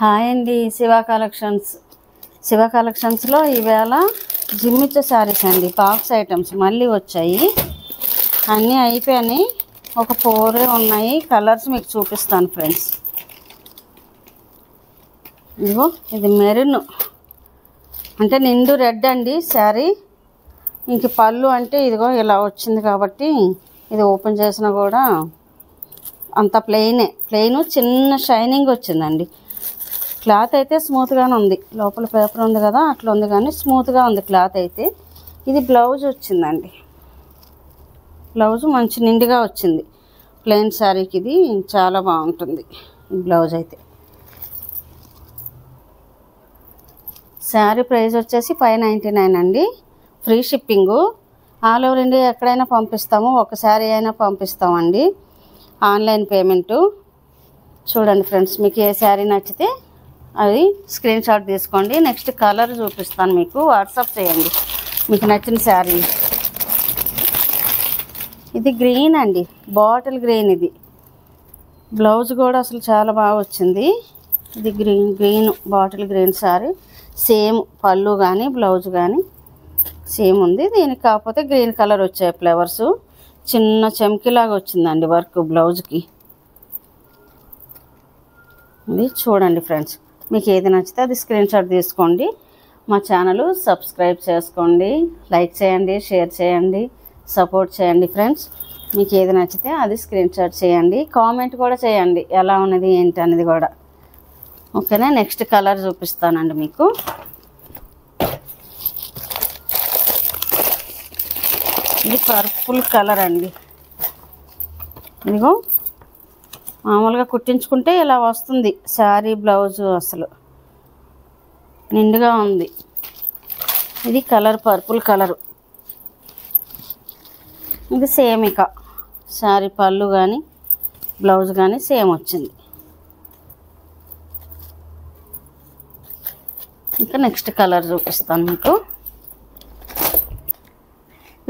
Hi అండి, శివ కలెక్షన్స్లో ఈవేళ జిమ్మిచ్చ శారీస్ అండి. బాక్స్ ఐటమ్స్ మళ్ళీ వచ్చాయి. అన్నీ అయిపోయాయి, ఒక 4 ఉన్నాయి. కలర్స్ మీకు చూపిస్తాను ఫ్రెండ్స్. ఇదిగో ఇది మెరూన్ అంటే నిండు రెడ్ అండి శారీ. ఇంక పళ్ళు అంటే ఇదిగో ఇలా వచ్చింది కాబట్టి ఇది ఓపెన్ చేసినా కూడా అంత ప్లెయిన్ చిన్న షైనింగ్ వచ్చిందండి. క్లాత్ అయితే స్మూత్గానే ఉంది, లోపల పేపర్ ఉంది కదా అట్లా ఉంది, కానీ స్మూత్గా ఉంది క్లాత్ అయితే. ఇది బ్లౌజ్ వచ్చిందండి, బ్లౌజ్ మంచి నిండుగా వచ్చింది. ప్లెయిన్ శారీకి ఇది చాలా బాగుంటుంది ఈ బ్లౌజ్ అయితే. శారీ ప్రైస్ వచ్చేసి 599 అండి. Free shipping. All over India ఎక్కడైనా పంపిస్తాము, ఒక శారీ అయినా పంపిస్తామండి. Online payment. చూడండి ఫ్రెండ్స్, మీకు ఏ శారీ నచ్చితే అది స్క్రీన్ షాట్ తీసుకోండి. నెక్స్ట్ కలర్ చూపిస్తాను, మీకు వాట్సాప్ చేయండి మీకు నచ్చిన శారీ. ఇది గ్రీన్ అండి, బాటిల్ గ్రీన్. ఇది బ్లౌజ్ కూడా అసలు చాలా బాగా వచ్చింది. ఇది green bottle green sari. Same పళ్ళు కానీ బ్లౌజ్ కానీ సేమ్ ఉంది. దీనికి కాకపోతే గ్రీన్ కలర్ వచ్చాయి ఫ్లవర్స్. చిన్న చెంకిలాగా వచ్చిందండి వర్క్ బ్లౌజ్కి. ఇది చూడండి ఫ్రెండ్స్, మీకు ఏది నచ్చితే అది స్క్రీన్ షాట్ తీసుకోండి. మా ఛానల్ సబ్స్క్రైబ్ చేసుకోండి, లైక్ చేయండి, షేర్ చేయండి, సపోర్ట్ చేయండి ఫ్రెండ్స్. మీకు ఏది నచ్చితే అది స్క్రీన్ షాట్ చేయండి, కామెంట్ కూడా చేయండి ఎలా ఉన్నది ఏంటి అనేది కూడా. ఓకేనా. నెక్స్ట్ కలర్ చూపిస్తానండి మీకు. ఇది పర్పుల్ కలర్ అండి. ఇదిగో మామూలుగా కుట్టించుకుంటే ఇలా వస్తుంది శారీ బ్లౌజ్, అసలు నిండుగా ఉంది. ఇది కలర్ పర్పుల్ కలరు. ఇది సేమ్ ఇక శారీ పళ్ళు కానీ బ్లౌజ్ కానీ సేమ్ వచ్చింది. ఇంకా నెక్స్ట్ కలర్ చూపిస్తాను మీకు.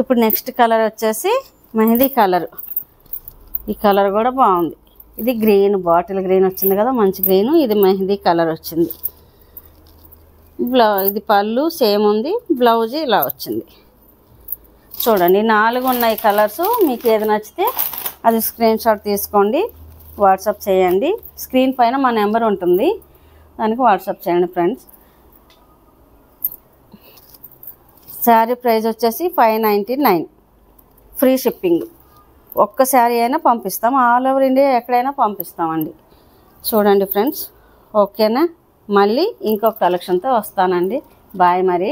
ఇప్పుడు నెక్స్ట్ కలర్ వచ్చేసి మెహందీ కలర్. ఈ కలర్ కూడా బాగుంది. ఇది గ్రీన్ బాటిల్ గ్రీన్ వచ్చింది కదా, మంచి గ్రీను. ఇది మెహందీ కలర్ వచ్చింది. ఇది పళ్ళు సేమ్ ఉంది, బ్లౌజ్ ఇలా వచ్చింది. చూడండి 4 ఉన్నాయి కలర్స్. మీకు ఏది నచ్చితే అది స్క్రీన్ షాట్ తీసుకోండి, వాట్సాప్ చేయండి. స్క్రీన్ పైన మా నెంబర్ ఉంటుంది, దానికి వాట్సాప్ చేయండి ఫ్రెండ్స్. శారీ ప్రైస్ వచ్చేసి 599, ఫ్రీ షిప్పింగ్. ఒక్క శారీ అయినా పంపిస్తాం, ఆల్ ఓవర్ ఇండియా ఎక్కడైనా పంపిస్తామండి. చూడండి ఫ్రెండ్స్. ఓకేనా. మళ్ళీ ఇంకొక కలెక్షన్తో వస్తానండి. బాయ్ మరి.